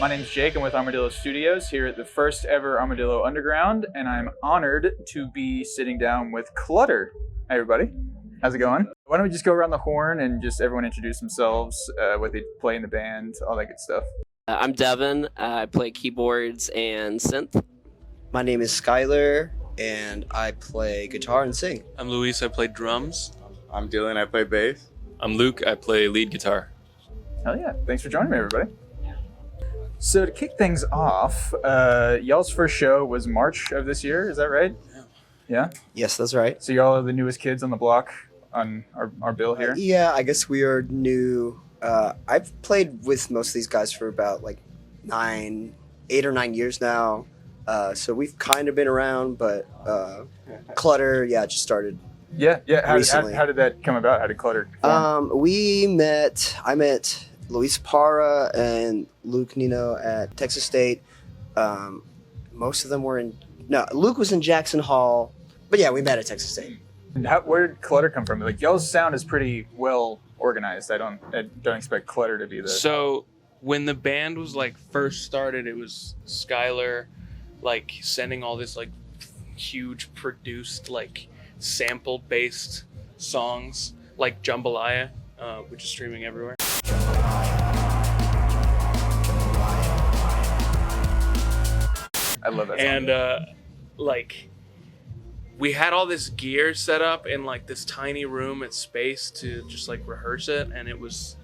My name's Jake. I'm with Armadillo Studios here at the first ever Armadillo Underground, and I'm honored to be sitting down with Clutter. Hey everybody, how's it going? Why don't we just go around the horn and just everyone introduce themselves, what they play in the band, all that good stuff. I'm Devin. I play keyboards and synth. My name is Skylar, and I play guitar and sing. I'm Luis. I play drums. I'm Dylan. I play bass. I'm Luke. I play lead guitar. Hell yeah. Thanks for joining me, everybody. So to kick things off, y'all's first show was March of this year. Is that right? Yeah? Yes, that's right. So y'all are the newest kids on the block on our bill here? Yeah, I guess we are new. I've played with most of these guys for about like 8 or 9 years now. So we've kind of been around, but Clutter, just started. Yeah. Recently. How did that come about? How did Clutter form? I met Luis Parra and Luke Nino at Texas State. Most of them were Luke was in Jackson Hall, but yeah, we met at Texas State. Where did Clutter come from? Like, y'all's sound is pretty well organized. I don't expect Clutter to be the... So when the band was like first started, it was Skylar like sending all this like huge produced like sample based songs like Jambalaya, which is streaming everywhere. I love that song. And like we had all this gear set up in like this tiny room at Space to just like rehearse it, and it was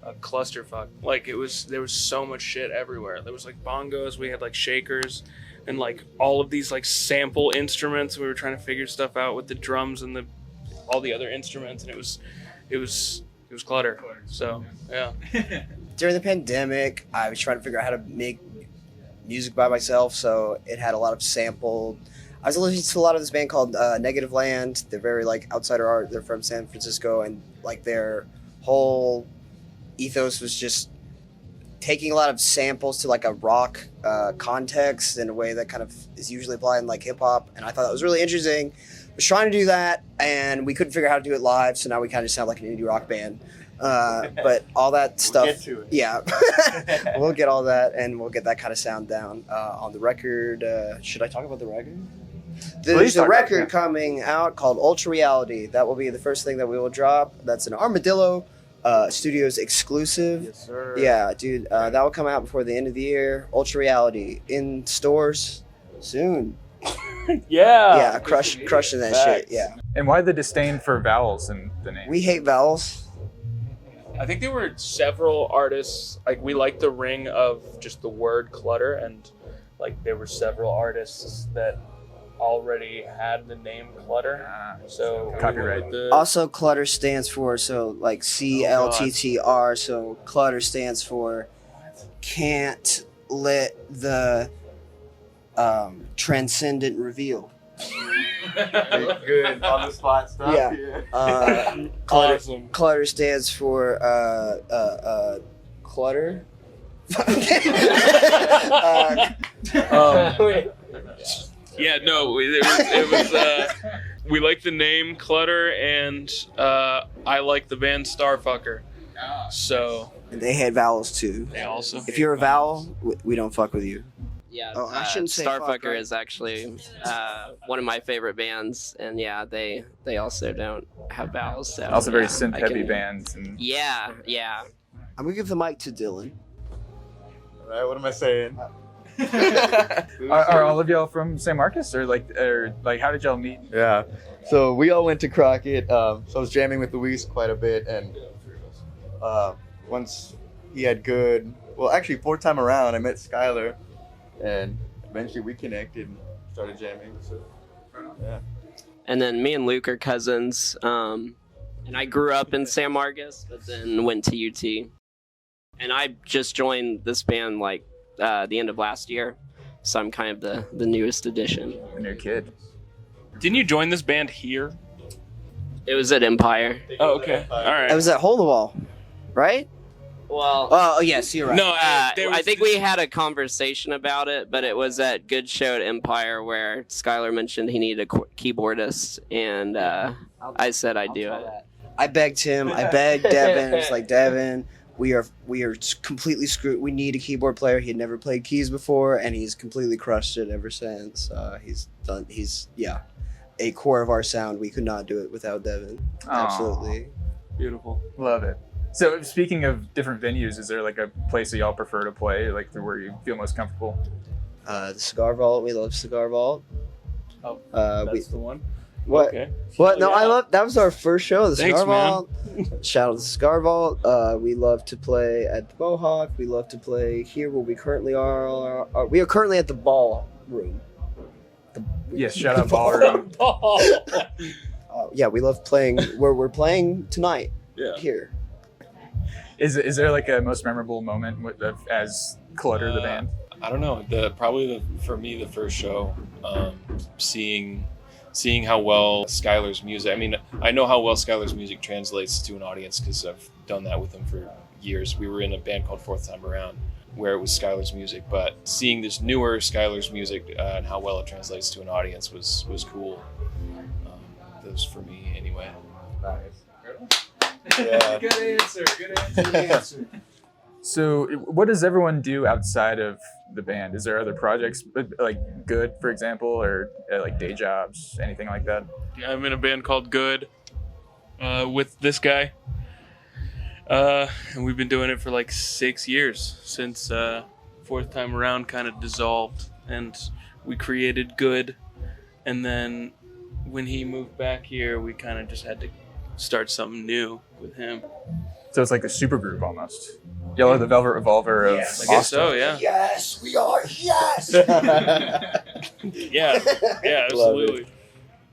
a clusterfuck. Like there was so much shit everywhere. There was like bongos, we had like shakers, and like all of these like sample instruments. We were trying to figure stuff out with the drums and all the other instruments, and it was clutter. So yeah. During the pandemic, I was trying to figure out how to make music by myself, so it had a lot of sampled. I was listening to a lot of this band called Negative Land. They're very like outsider art. They're from San Francisco, and like their whole ethos was just taking a lot of samples to like a rock context in a way that kind of is usually applied in like hip hop. And I thought that was really interesting. I was trying to do that, and we couldn't figure out how to do it live, so now we kind of sound like an indie rock band. But all that stuff, We'll get to it. Yeah, we'll get all that, and we'll get that kind of sound down on the record. Should I talk about the record? There's a record coming out called Ultra Reality. That will be the first thing that we will drop. That's an Armadillo Studios exclusive. Yes, sir. Yeah, dude, that will come out before the end of the year. Ultra Reality in stores soon. Yeah, crushing that shit. Yeah. And why the disdain for vowels in the name? We hate vowels. I think there were several artists, like we liked the ring of just the word clutter, and like there were several artists that already had the name Clutter. So Copyright. Also, Clutter stands for, so like CLTTR, so Clutter stands for can't let the transcendent reveal. Good on the spot stuff. Yeah. Awesome. Clutter stands for clutter. Yeah, no, it was we like the name Clutter, and I like the band Starfucker. So And they had vowels too. they also If you're a vowel, we don't fuck with you. Yeah, Oh, I shouldn't say fuck, Starfucker right? is actually one of my favorite bands, and yeah, they also don't have vowels. So, Also very yeah, synth-heavy band. And Yeah. I'm gonna give the mic to Dylan. All right, what am I saying? are all of y'all from San Marcos, or how did y'all meet? Yeah. So we all went to Crockett. So I was jamming with Luis quite a bit, and once he had actually fourth time around, I met Skylar, and eventually we connected and started jamming. So yeah. And then me and Luke are cousins, and I grew up in San Marcos, but then went to UT. And I just joined this band like the end of last year, so I'm kind of the newest addition. A new kid. Didn't you join this band here? It was at Empire. Oh, okay. All right. I was at Hole in the Wall, right? Well, Oh, yes, you're right. No, I think we had a conversation about it, but it was at Good Show at Empire where Skylar mentioned he needed a keyboardist, and I said I'd do it. I begged him. I begged Devin. It's like, Devin, we are completely screwed. We need a keyboard player. He had never played keys before, and he's completely crushed it ever since. He's a core of our sound. We could not do it without Devin. Aw. Absolutely. Beautiful. Love it. So speaking of different venues, is there like a place that y'all prefer to play, like where you feel most comfortable? The Cigar Vault. We love Cigar Vault. Oh, we, that's the one. what? Okay. What? No, Yeah. I love. That was our first show. The Thanks, Cigar man. Vault. Shout out to the Cigar Vault. We love to play at the Mohawk. We love to play here where we currently are. We are currently at the Ballroom. Yes, shout out Ballroom. Yeah, we love playing where we're playing tonight. Yeah. Here. Is there like a most memorable moment as Clutter the band? I don't know. For me, the first show, seeing how well Skylar's music. I mean, I know how well Skylar's music translates to an audience because I've done that with him for years. We were in a band called Fourth Time Around, where it was Skylar's music, but seeing this newer Skylar's music and how well it translates to an audience was cool. That was for me anyway. Yeah. Good answer. Good answer. So, what does everyone do outside of the band? Is there other projects, like Good, for example, or like day jobs, anything like that? Yeah, I'm in a band called Good with this guy. And we've been doing it for like 6 years since Fourth Time Around kind of dissolved. And we created Good. And then when he moved back here, we kind of just had to start something new with him. So it's like a super group almost. Y'all are the Velvet Revolver of I guess so, yeah. Yes, we are. Yes. Yeah, absolutely.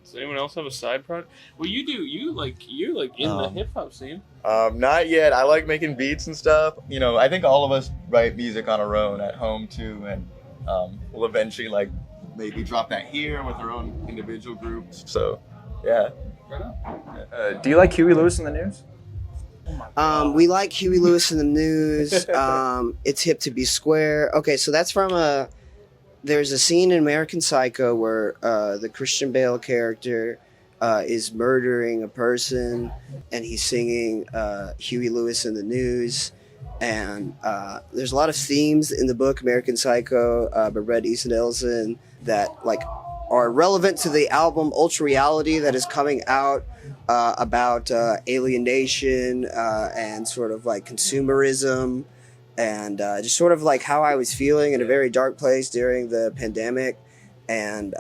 Does anyone else have a side project? Well, you're like in the hip hop scene. Not yet. I like making beats and stuff. You know, I think all of us write music on our own at home too, and we'll eventually like maybe drop that here with our own individual groups. So, yeah. Do you like Huey Lewis in the News? We like Huey Lewis in the News. It's hip to be square. Okay, so that's from there's a scene in American Psycho where the Christian Bale character is murdering a person, and he's singing Huey Lewis in the News. And there's a lot of themes in the book American Psycho by Bret Easton Ellis that like are relevant to the album Ultra Reality that is coming out about alienation and sort of like consumerism and just sort of like how I was feeling in a very dark place during the pandemic. And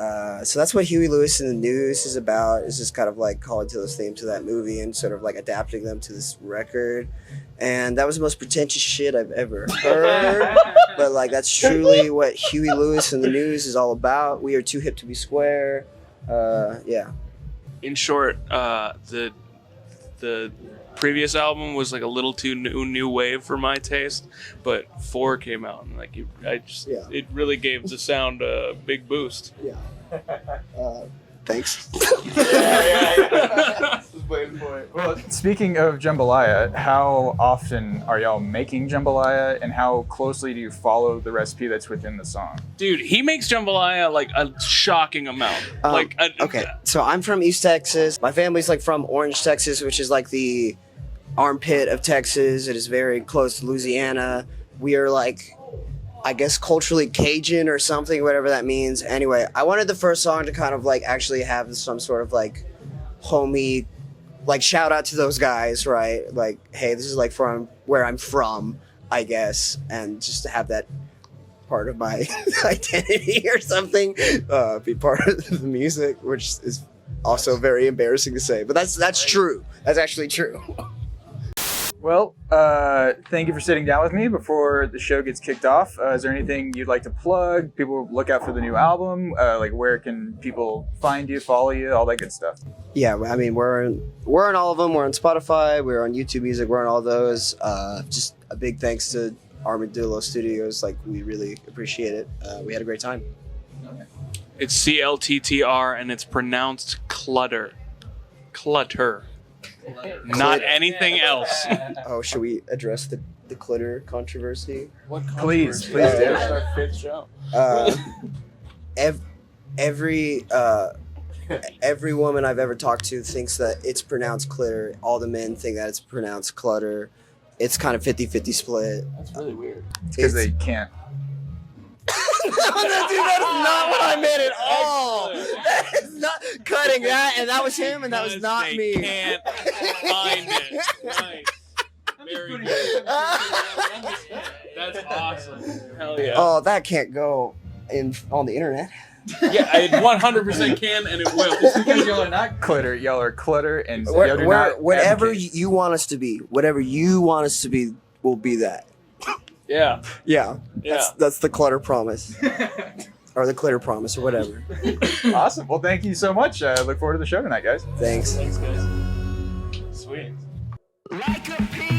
so that's what Huey Lewis in the News is about. It's just kind of like calling to those themes to that movie and sort of like adapting them to this record. And that was the most pretentious shit I've ever heard. But like that's truly what Huey Lewis in the News is all about. We are too hip to be square. Yeah. In short, the previous album was like a little too new wave for my taste, but 4 came out and like it really gave the sound a big boost. Yeah. Thanks. Just waiting for it. Well, speaking of jambalaya, how often are y'all making jambalaya, and how closely do you follow the recipe that's within the song? Dude, he makes jambalaya like a shocking amount. Okay, so I'm from East Texas. My family's like from Orange, Texas, which is like the armpit of Texas. It is very close to Louisiana. We are like, I guess, culturally Cajun or something, whatever that means. Anyway, I wanted the first song to kind of like actually have some sort of like homey, like shout out to those guys, right? Like, hey, this is like from where I'm from, I guess, and just to have that part of my identity or something be part of the music, which is also very embarrassing to say, but that's true. That's actually true. Well, thank you for sitting down with me before the show gets kicked off. Is there anything you'd like to plug? People look out for the new album. Like, where can people find you, follow you, all that good stuff? Yeah, I mean, we're on all of them. We're on Spotify. We're on YouTube Music. We're on all those. Just a big thanks to Armadillo Studios. Like, we really appreciate it. We had a great time. It's CLTTR and it's pronounced clutter. Clutter. Not anything else. Oh, should we address the clitter controversy? What Please do. It's our 5th show. Every woman I've ever talked to thinks that it's pronounced clitter. All the men think that it's pronounced clutter. it's kind of 50-50 split. That's really weird. Because they can't. Dude, that is not what I meant at all. That is not cutting that, and that was him, and that was not They me. Can't find it. Nice. Very good. That's awesome. Hell yeah. Oh, that can't go on the internet. Yeah, it 100% can, and it will. Because y'all are not Clutter, y'all are Clutter, and y'all do not Whatever advocate. you want us to be, whatever you want us to be, will be that. Yeah. Yeah, Yeah. that's the Clutter promise, or the Clutter promise, or whatever. Awesome. Well, thank you so much. Look forward to the show tonight, guys. Thanks. Thanks, guys. Sweet. Like a pig.